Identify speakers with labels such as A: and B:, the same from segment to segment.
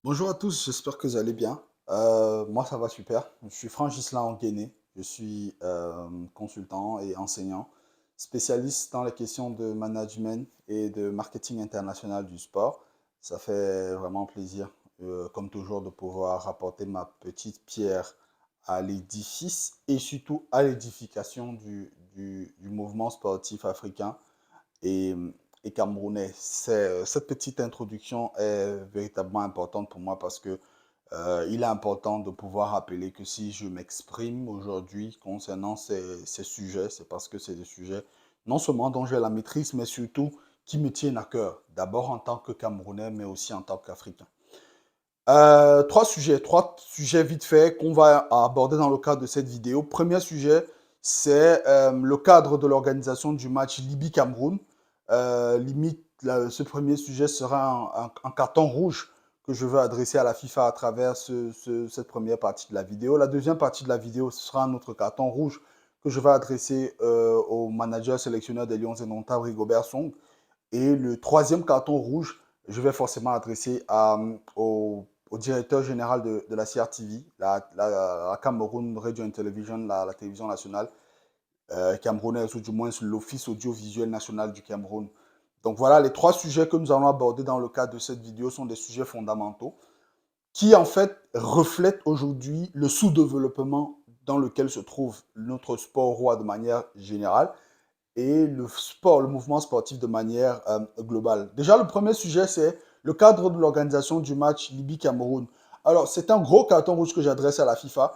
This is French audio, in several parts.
A: Bonjour à tous, j'espère que vous allez bien. Moi, ça va super. Je suis Francisla Nguéné. Je suis consultant et enseignant, spécialiste dans les questions de management et de marketing international du sport. Ça fait vraiment plaisir, comme toujours, de pouvoir apporter ma petite pierre à l'édifice et surtout à l'édification du mouvement sportif africain et, et camerounais. Cette petite introduction est véritablement importante pour moi parce que il est important de pouvoir rappeler que si je m'exprime aujourd'hui concernant ces sujets, c'est parce que c'est des sujets non seulement dont j'ai la maîtrise, mais surtout qui me tiennent à cœur. D'abord en tant que Camerounais, mais aussi en tant qu'Africain. Trois sujets vite fait qu'on va aborder dans le cadre de cette vidéo. Premier sujet, c'est le cadre de l'organisation du match Libye-Cameroun. Ce premier sujet sera un carton rouge que je veux adresser à la FIFA à travers cette première partie de la vidéo. La deuxième partie de la vidéo, ce sera un autre carton rouge que je vais adresser au manager sélectionneur des Lions indomptables, Rigobert Song. Et le troisième carton rouge, je vais forcément adresser au directeur général de la CRTV, la Cameroun Radio and Television, la télévision nationale camerounaise, ou du moins l'Office audiovisuel national du Cameroun. Donc voilà, les trois sujets que nous allons aborder dans le cadre de cette vidéo sont des sujets fondamentaux qui en fait reflètent aujourd'hui le sous-développement dans lequel se trouve notre sport roi de manière générale et le sport, le mouvement sportif de manière globale. Déjà, le premier sujet, c'est le cadre de l'organisation du match Libye-Cameroun. Alors, c'est un gros carton rouge que j'adresse à la FIFA.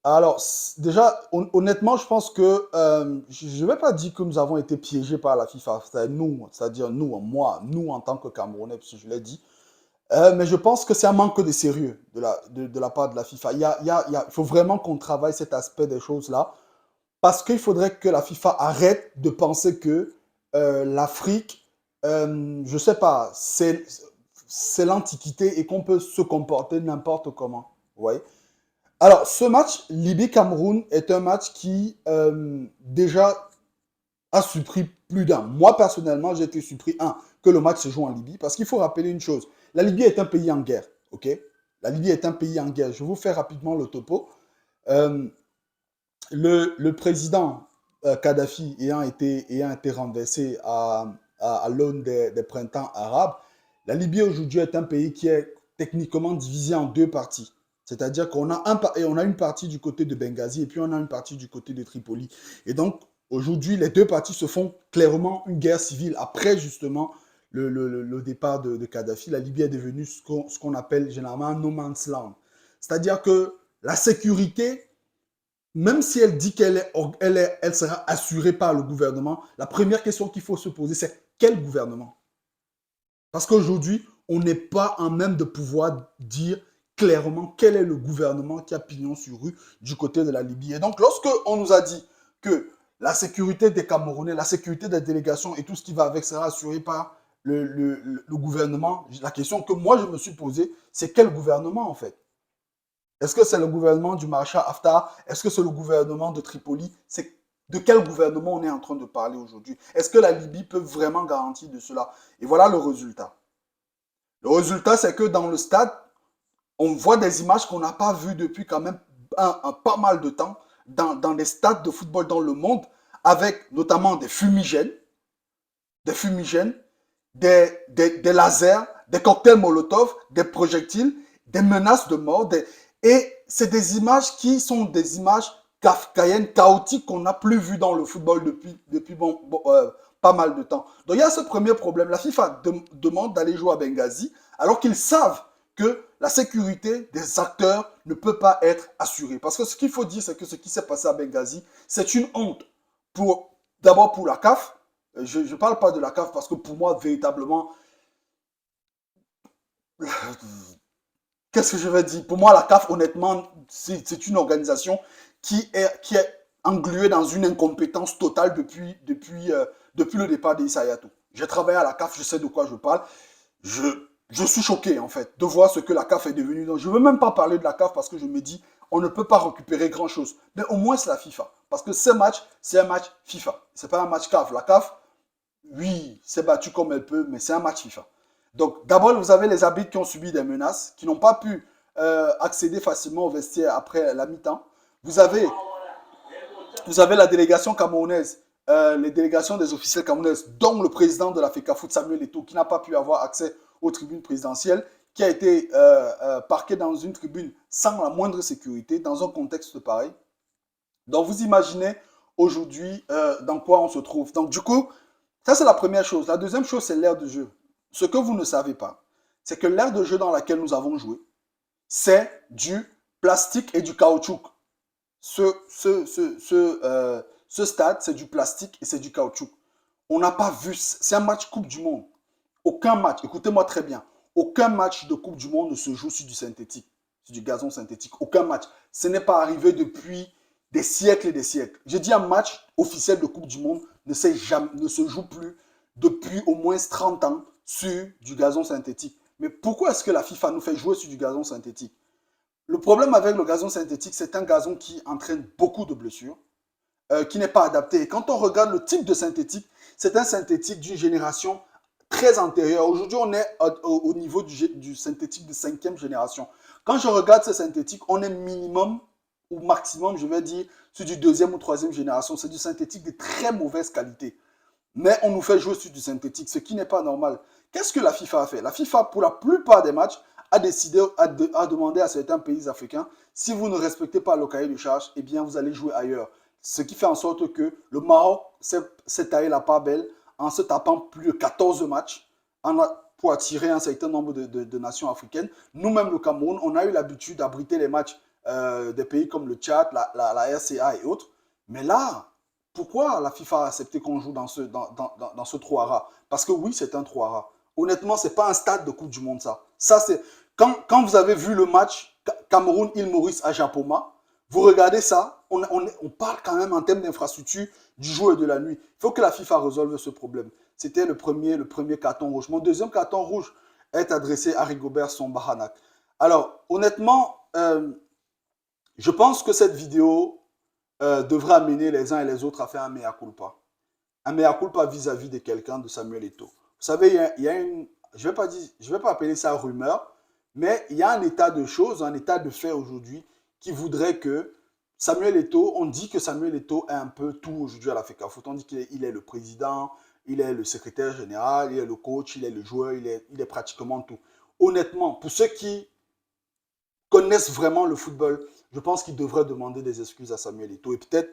A: Alors, déjà, honnêtement, je pense que je ne vais pas dire que nous avons été piégés par la FIFA. C'est nous, c'est-à-dire nous, moi, nous en tant que Camerounais, parce que je l'ai dit. Mais je pense que c'est un manque de sérieux de la part de la FIFA. Il faut vraiment qu'on travaille cet aspect des choses-là parce qu'il faudrait que la FIFA arrête de penser que l'Afrique, je ne sais pas, c'est l'Antiquité et qu'on peut se comporter n'importe comment. Vous voyez. Alors, ce match Libye-Cameroun est un match qui déjà a surpris plus d'un. Moi, personnellement, j'ai été surpris, que le match se joue en Libye, parce qu'il faut rappeler une chose. La Libye est un pays en guerre, ok. La Libye est un pays en guerre. Je vous fais rapidement le topo. Euh, le président Kadhafi ayant été renversé à l'aune des printemps arabes, la Libye aujourd'hui est un pays qui est techniquement divisé en deux parties. C'est-à-dire qu'on a, on a une partie du côté de Benghazi et puis on a une partie du côté de Tripoli. Et donc, aujourd'hui, les deux parties se font clairement une guerre civile. Après, justement, le départ de Kadhafi, la Libye est devenue ce qu'on appelle généralement un no man's land. C'est-à-dire que la sécurité, même si elle dit elle sera assurée par le gouvernement, la première question qu'il faut se poser, c'est quel gouvernement? Parce qu'aujourd'hui, on n'est pas en même de pouvoir dire clairement quel est le gouvernement qui a pignon sur rue du côté de la Libye. Et donc, lorsque on nous a dit que la sécurité des Camerounais, la sécurité des délégations et tout ce qui va avec sera assuré par le gouvernement, la question que moi je me suis posée, c'est quel gouvernement en fait? Est-ce que c'est le gouvernement du maréchal Haftar? Est-ce que c'est le gouvernement de Tripoli? C'est de quel gouvernement on est en train de parler aujourd'hui? Est-ce que la Libye peut vraiment garantir de cela? Et voilà le résultat. Le résultat, c'est que dans le stade, on voit des images qu'on n'a pas vues depuis quand même pas mal de temps dans les stades de football dans le monde, avec notamment des fumigènes, des lasers, des cocktails Molotov, des projectiles, des menaces de mort. Et c'est des images qui sont des images kafkaïennes, chaotiques qu'on n'a plus vues dans le football depuis pas mal de temps. Donc il y a ce premier problème. La FIFA demande d'aller jouer à Benghazi alors qu'ils savent que la sécurité des acteurs ne peut pas être assurée. Parce que ce qu'il faut dire, c'est que ce qui s'est passé à Benghazi, c'est une honte. D'abord pour la CAF, je ne parle pas de la CAF parce que pour moi, véritablement, qu'est-ce que je vais dire? Pour moi, la CAF, honnêtement, c'est une organisation qui est engluée dans une incompétence totale depuis le départ d'Issa Hayatou. J'ai travaillé à la CAF, je sais de quoi je parle. Je, je suis choqué, en fait, de voir ce que la CAF est devenue. Donc, je ne veux même pas parler de la CAF parce que je me dis, on ne peut pas récupérer grand-chose. Mais au moins, c'est la FIFA. Parce que ce match, c'est un match FIFA. Ce n'est pas un match CAF. La CAF, oui, c'est battu comme elle peut, mais c'est un match FIFA. Donc, d'abord, vous avez les arbitres qui ont subi des menaces, qui n'ont pas pu accéder facilement au vestiaire après la mi-temps. Vous avez, vous avez la délégation camerounaise, les délégations des officiels camerounaises, dont le président de la FECAFOOT, Samuel Eto'o, qui n'a pas pu avoir accès aux tribunes présidentielles, qui a été parqué dans une tribune sans la moindre sécurité, dans un contexte pareil. Donc, vous imaginez aujourd'hui dans quoi on se trouve. Donc, du coup, ça, c'est la première chose. La deuxième chose, c'est l'aire de jeu. Ce que vous ne savez pas, c'est que l'aire de jeu dans laquelle nous avons joué, c'est du plastique et du caoutchouc. Ce stade, c'est du plastique et c'est du caoutchouc. On n'a pas vu, c'est un match Coupe du Monde. Aucun match, écoutez-moi très bien, aucun match de Coupe du Monde ne se joue sur du synthétique, sur du gazon synthétique. Aucun match. Ce n'est pas arrivé depuis des siècles et des siècles. J'ai dit un match officiel de Coupe du Monde ne se joue plus depuis au moins 30 ans sur du gazon synthétique. Mais pourquoi est-ce que la FIFA nous fait jouer sur du gazon synthétique? Le problème avec le gazon synthétique, c'est un gazon qui entraîne beaucoup de blessures, qui n'est pas adapté. Et quand on regarde le type de synthétique, c'est un synthétique d'une génération très antérieure. Aujourd'hui, on est au niveau du synthétique de 5e génération. Quand je regarde ce synthétique, on est minimum ou maximum, je vais dire, sur du 2e ou 3e génération. C'est du synthétique de très mauvaise qualité. Mais on nous fait jouer sur du synthétique, ce qui n'est pas normal. Qu'est-ce que la FIFA a fait? La FIFA, pour la plupart des matchs, a décidé, a demandé à certains pays africains, si vous ne respectez pas le cahier de charge, eh bien, vous allez jouer ailleurs. Ce qui fait en sorte que le Maroc s'est taillé la part belle en se tapant plus de 14 matchs pour attirer un certain nombre de nations africaines. Nous-mêmes, le Cameroun, on a eu l'habitude d'abriter les matchs des pays comme le Tchad, la RCA et autres. Mais là, pourquoi la FIFA a accepté qu'on joue dans ce trou à rats? Parce que oui, c'est un trou à rats. Honnêtement, ce n'est pas un stade de Coupe du Monde, ça. Ça, c'est quand vous avez vu le match Cameroun-Île Maurice à Japoma, vous regardez ça, on parle quand même en termes d'infrastructure du jour et de la nuit. Il faut que la FIFA résolve ce problème. C'était le premier carton rouge. Mon deuxième carton rouge est adressé à Rigobert Song-Bahanak. Alors, honnêtement, je pense que cette vidéo devrait amener les uns et les autres à faire un mea culpa. Un mea culpa vis-à-vis de quelqu'un, de Samuel Eto'o. Vous savez, il y a une, je ne vais pas appeler ça rumeur, mais il y a un état de choses, un état de fait aujourd'hui qui voudrait que Samuel Eto'o, on dit que Samuel Eto'o est un peu tout aujourd'hui à la FECAFOOT. On dit qu'il est le président, il est le secrétaire général, il est le coach, il est le joueur, il est pratiquement tout. Honnêtement, pour ceux qui connaissent vraiment le football, je pense qu'ils devraient demander des excuses à Samuel Eto'o. Et peut-être,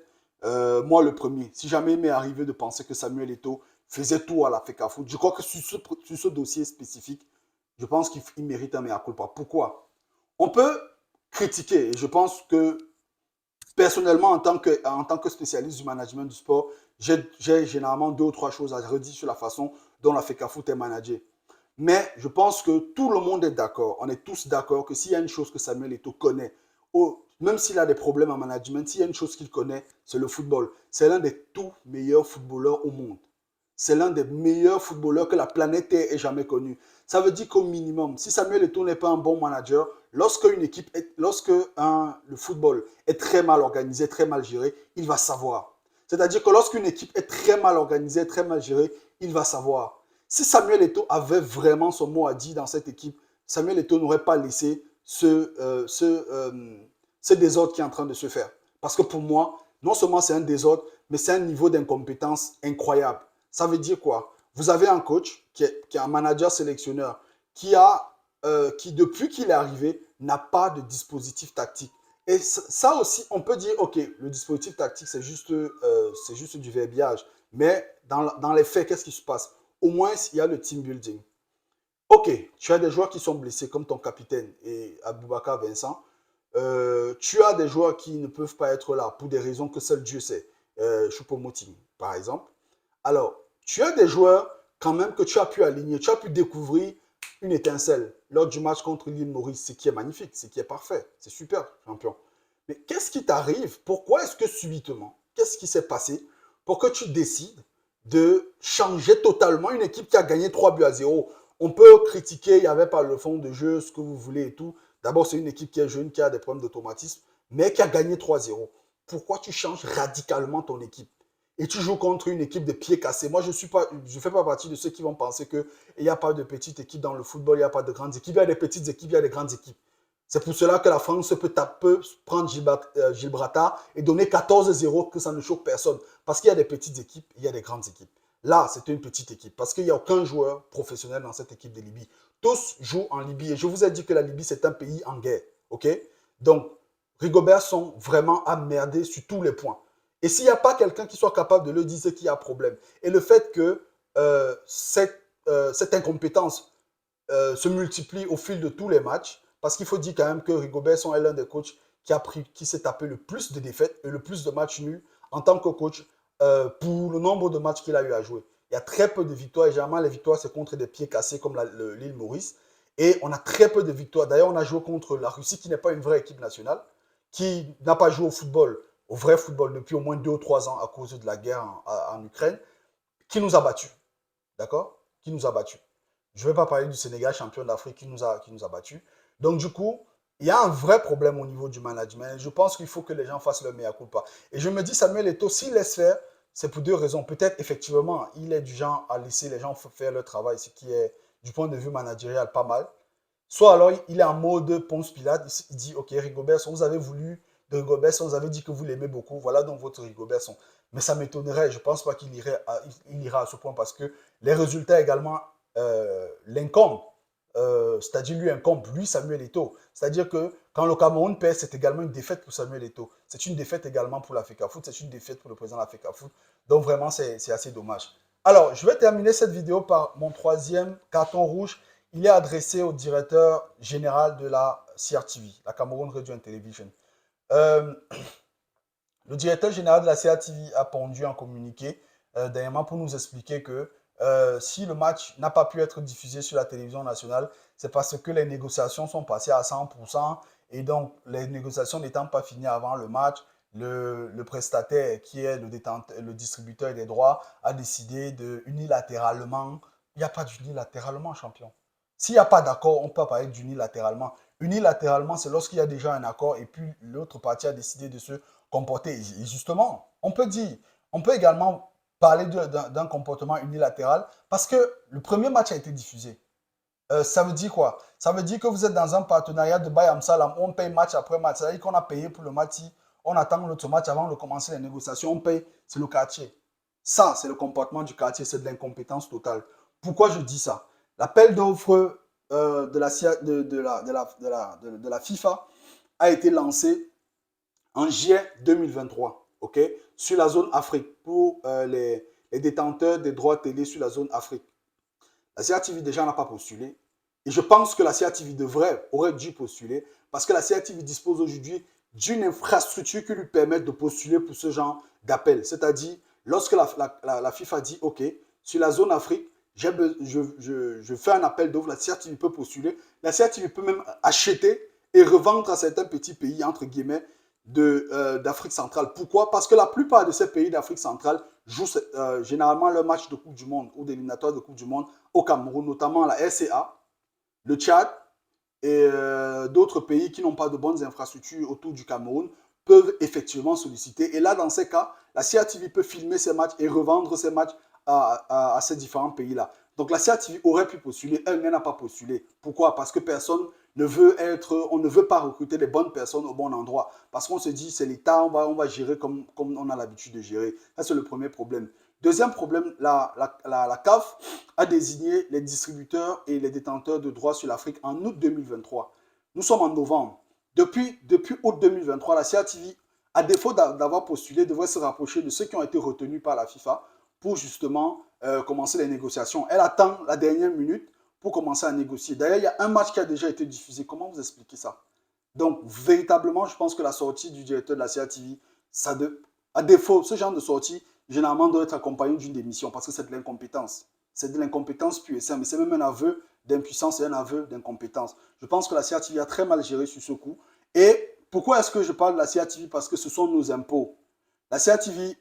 A: moi le premier, si jamais il m'est arrivé de penser que Samuel Eto'o faisait tout à la FECAFOOT, je crois que sur ce dossier spécifique, je pense qu'il mérite un mea culpa. Pourquoi? On peut critiquer, et je pense que personnellement, en tant que spécialiste du management du sport, j'ai généralement 2 ou 3 choses à redire sur la façon dont la FECAFOOT est managée. Mais je pense que tout le monde est d'accord, on est tous d'accord que s'il y a une chose que Samuel Eto'o connaît, même s'il a des problèmes en management, s'il y a une chose qu'il connaît, c'est le football. C'est l'un des tout meilleurs footballeurs au monde. C'est l'un des meilleurs footballeurs que la planète Terre ait jamais connu. Ça veut dire qu'au minimum, si Samuel Eto'o n'est pas un bon manager, lorsque le football est très mal organisé, très mal géré, il va savoir. C'est-à-dire que lorsqu'une équipe est très mal organisée, très mal gérée, il va savoir. Si Samuel Eto'o avait vraiment son mot à dire dans cette équipe, Samuel Eto'o n'aurait pas laissé ce désordre qui est en train de se faire. Parce que pour moi, non seulement c'est un désordre, mais c'est un niveau d'incompétence incroyable. Ça veut dire quoi? Vous avez un coach qui est un manager sélectionneur qui, depuis qu'il est arrivé, n'a pas de dispositif tactique. Et ça aussi, on peut dire, OK, le dispositif tactique, c'est juste du verbiage. Mais dans les faits, qu'est-ce qui se passe? Au moins, il y a le team building. OK, tu as des joueurs qui sont blessés, comme ton capitaine et Aboubakar Vincent. Tu as des joueurs qui ne peuvent pas être là pour des raisons que seul Dieu sait. Choupo-Moting, par exemple. Alors, tu as des joueurs quand même que tu as pu aligner, tu as pu découvrir une étincelle lors du match contre l'île Maurice, ce qui est magnifique, ce qui est parfait, c'est super, champion. Mais qu'est-ce qui t'arrive? Pourquoi est-ce que subitement, qu'est-ce qui s'est passé pour que tu décides de changer totalement une équipe qui a gagné 3-0? On peut critiquer, il n'y avait pas le fond de jeu, ce que vous voulez et tout. D'abord, c'est une équipe qui est jeune, qui a des problèmes d'automatisme, mais qui a gagné 3-0. Pourquoi tu changes radicalement ton équipe? et tu joues contre une équipe de pieds cassés. Moi, je ne fais pas partie de ceux qui vont penser qu'il n'y a pas de petites équipes dans le football, il n'y a pas de grandes équipes. Il y a des petites équipes, il y a des grandes équipes. C'est pour cela que la France peut prendre Gibraltar et donner 14-0, que ça ne choque personne. Parce qu'il y a des petites équipes, il y a des grandes équipes. Là, c'était une petite équipe. Parce qu'il n'y a aucun joueur professionnel dans cette équipe de Libye. Tous jouent en Libye. Et je vous ai dit que la Libye, c'est un pays en guerre. OK? Donc, Rigobert sont vraiment emmerdés sur tous les points. Et s'il n'y a pas quelqu'un qui soit capable de le dire, c'est qu'il y a problème. Et le fait que cette incompétence se multiplie au fil de tous les matchs, parce qu'il faut dire quand même que Rigobert est l'un des coachs qui s'est tapé le plus de défaites et le plus de matchs nuls en tant que coach pour le nombre de matchs qu'il a eu à jouer. Il y a très peu de victoires et généralement les victoires c'est contre des pieds cassés comme l'île Maurice. Et on a très peu de victoires. D'ailleurs, on a joué contre la Russie qui n'est pas une vraie équipe nationale, qui n'a pas joué au football, au vrai football depuis au moins 2 ou 3 ans à cause de la guerre en Ukraine, qui nous a battus. D'accord? Qui nous a battus. Je ne vais pas parler du Sénégal, champion d'Afrique, qui nous a battus. Donc, du coup, il y a un vrai problème au niveau du management. Je pense qu'il faut que les gens fassent leur mea culpa. Et je me dis, Samuel Eto'o, s'il laisse faire, c'est pour deux raisons. Peut-être, effectivement, il est du genre à laisser les gens faire leur travail, ce qui est, du point de vue managérial, pas mal. Soit alors, il est en mode Ponce Pilate. Il dit, OK, Rigobertson, vous avez voulu de Rigobertson, vous avez dit que vous l'aimez beaucoup. Voilà donc votre Rigobertson. Mais ça m'étonnerait. Je ne pense pas qu'il ira à ce point parce que les résultats également l'incombent. C'est-à-dire lui incombe, lui Samuel Eto'o. C'est-à-dire que quand le Cameroun perd, c'est également une défaite pour Samuel Eto'o. C'est une défaite également pour l'Africa Foot, c'est une défaite pour le président de l'Africa Foot. Donc vraiment, c'est assez dommage. Alors, je vais terminer cette vidéo par mon troisième carton rouge. Il est adressé au directeur général de la CRTV, la Cameroun Radio and Television. Euh, le directeur général de la CRTV a pondu un communiqué dernièrement pour nous expliquer que si le match n'a pas pu être diffusé sur la télévision nationale, c'est parce que les négociations sont passées à 100% et donc les négociations n'étant pas finies avant le match, le prestataire qui est le distributeur des droits a décidé de unilatéralement, il n'y a pas d'unilatéralement champion. S'il n'y a pas d'accord, on peut parler d'unilatéralement. Unilatéralement, c'est lorsqu'il y a déjà un accord et puis l'autre partie a décidé de se comporter. Et justement, on peut également parler d'un comportement unilatéral parce que le premier match a été diffusé. Ça veut dire quoi? Ça veut dire que vous êtes dans un partenariat de Bayam Salam où on paye match après match. Ça veut dire qu'on a payé pour le match. On attend l'autre match avant de commencer les négociations. On paye, c'est le quartier. Ça, c'est le comportement du quartier. C'est de l'incompétence totale. Pourquoi je dis ça? L'appel d'offres de la FIFA a été lancé en juillet 2023, ok, sur la zone Afrique, pour les détenteurs des droits télé sur la zone Afrique. La CRTV déjà n'a pas postulé. Et je pense que la CRTV aurait dû postuler parce que la CRTV dispose aujourd'hui d'une infrastructure qui lui permet de postuler pour ce genre d'appel. C'est-à-dire, lorsque la FIFA dit, OK, sur la zone Afrique, je fais un appel d'offres, la CRTV peut postuler. La CRTV peut même acheter et revendre à certains petits pays, entre guillemets, d'Afrique centrale. Pourquoi? Parce que la plupart de ces pays d'Afrique centrale jouent généralement leur match de Coupe du Monde ou d'éliminatoire de Coupe du Monde au Cameroun, notamment la RCA, le Tchad et d'autres pays qui n'ont pas de bonnes infrastructures autour du Cameroun peuvent effectivement solliciter. Et là, dans ces cas, la CRTV peut filmer ces matchs et revendre ces matchs à ces différents pays-là. Donc la CRTV aurait pu postuler, elle n'a pas postulé. Pourquoi? Parce que on ne veut pas recruter les bonnes personnes au bon endroit. Parce qu'on se dit, c'est l'État, on va gérer comme on a l'habitude de gérer. Ça, c'est le premier problème. Deuxième problème, la CAF a désigné les distributeurs et les détenteurs de droits sur l'Afrique en août 2023. Nous sommes en novembre. Depuis août 2023, la CRTV, à défaut d'avoir postulé, devrait se rapprocher de ceux qui ont été retenus par la FIFA pour justement commencer les négociations. Elle attend la dernière minute pour commencer à négocier. D'ailleurs, il y a un match qui a déjà été diffusé. Comment vous expliquez ça? Donc, véritablement, je pense que la sortie du directeur de la CRTV, à défaut, ce genre de sortie, généralement, doit être accompagné d'une démission parce que c'est de l'incompétence. C'est de l'incompétence pure et simple. Mais c'est même un aveu d'impuissance et un aveu d'incompétence. Je pense que la CRTV a très mal géré sur ce coup. Et pourquoi est-ce que je parle de la CRTV? Parce que ce sont nos impôts. La CRTV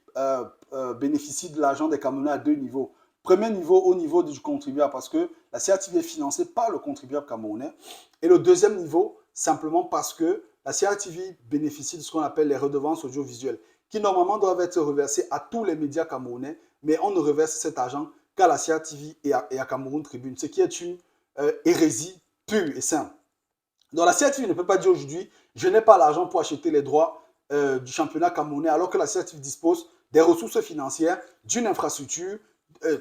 A: bénéficie de l'argent des Camerounais à deux niveaux. Premier niveau, au niveau du contribuable, parce que la CRTV est financée par le contribuable camerounais. Et le deuxième niveau, simplement parce que la CRTV bénéficie de ce qu'on appelle les redevances audiovisuelles, qui normalement doivent être reversés à tous les médias camerounais, mais on ne reverse cet argent qu'à la CA TV et à Cameroun Tribune, ce qui est une hérésie pure et simple. Donc la CA TV ne peut pas dire aujourd'hui, je n'ai pas l'argent pour acheter les droits du championnat camerounais, alors que la CA TV dispose des ressources financières, d'une infrastructure,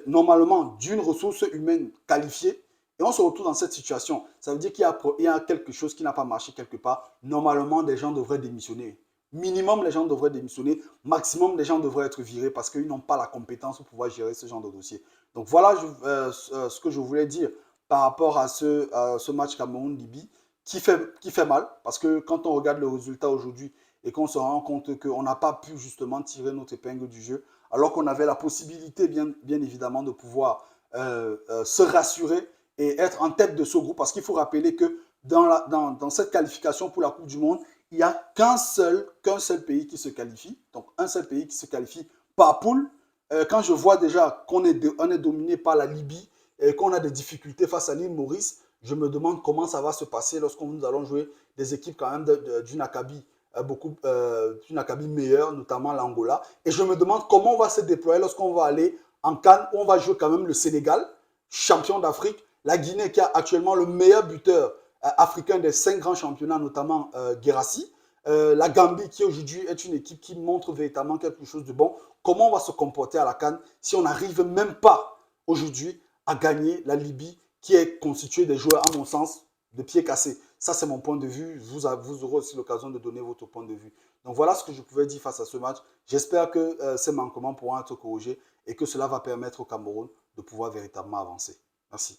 A: normalement d'une ressource humaine qualifiée, et on se retrouve dans cette situation. Ça veut dire qu'il y a quelque chose qui n'a pas marché quelque part. Normalement, des gens devraient démissionner. Minimum, les gens devraient démissionner. Maximum, les gens devraient être virés parce qu'ils n'ont pas la compétence pour pouvoir gérer ce genre de dossier. Donc voilà ce que je voulais dire par rapport à ce match Cameroun-Libye qui fait mal parce que quand on regarde le résultat aujourd'hui et qu'on se rend compte qu'on n'a pas pu justement tirer notre épingle du jeu, alors qu'on avait la possibilité, bien évidemment, de pouvoir se rassurer et être en tête de ce groupe. Parce qu'il faut rappeler que dans cette qualification pour la Coupe du Monde, il n'y a qu'un seul pays qui se qualifie. Donc, un seul pays qui se qualifie par poule. Quand je vois déjà qu'on est dominé par la Libye et qu'on a des difficultés face à l'île Maurice, je me demande comment ça va se passer lorsqu'on nous allons jouer des équipes quand même d'une acabit d'une acabit meilleure, notamment l'Angola. Et je me demande comment on va se déployer lorsqu'on va aller en Cannes, où on va jouer quand même le Sénégal, champion d'Afrique, la Guinée qui a actuellement le meilleur buteur africain des 5 grands championnats, notamment Guirassy, la Gambie qui aujourd'hui est une équipe qui montre véritablement quelque chose de bon. Comment on va se comporter à la Cannes si on n'arrive même pas aujourd'hui à gagner la Libye qui est constituée des joueurs, à mon sens, de pieds cassés. Ça, c'est mon point de vue. Vous aurez aussi l'occasion de donner votre point de vue. Donc, voilà ce que je pouvais dire face à ce match. J'espère que ces manquements pourront être corrigés et que cela va permettre au Cameroun de pouvoir véritablement avancer. Merci.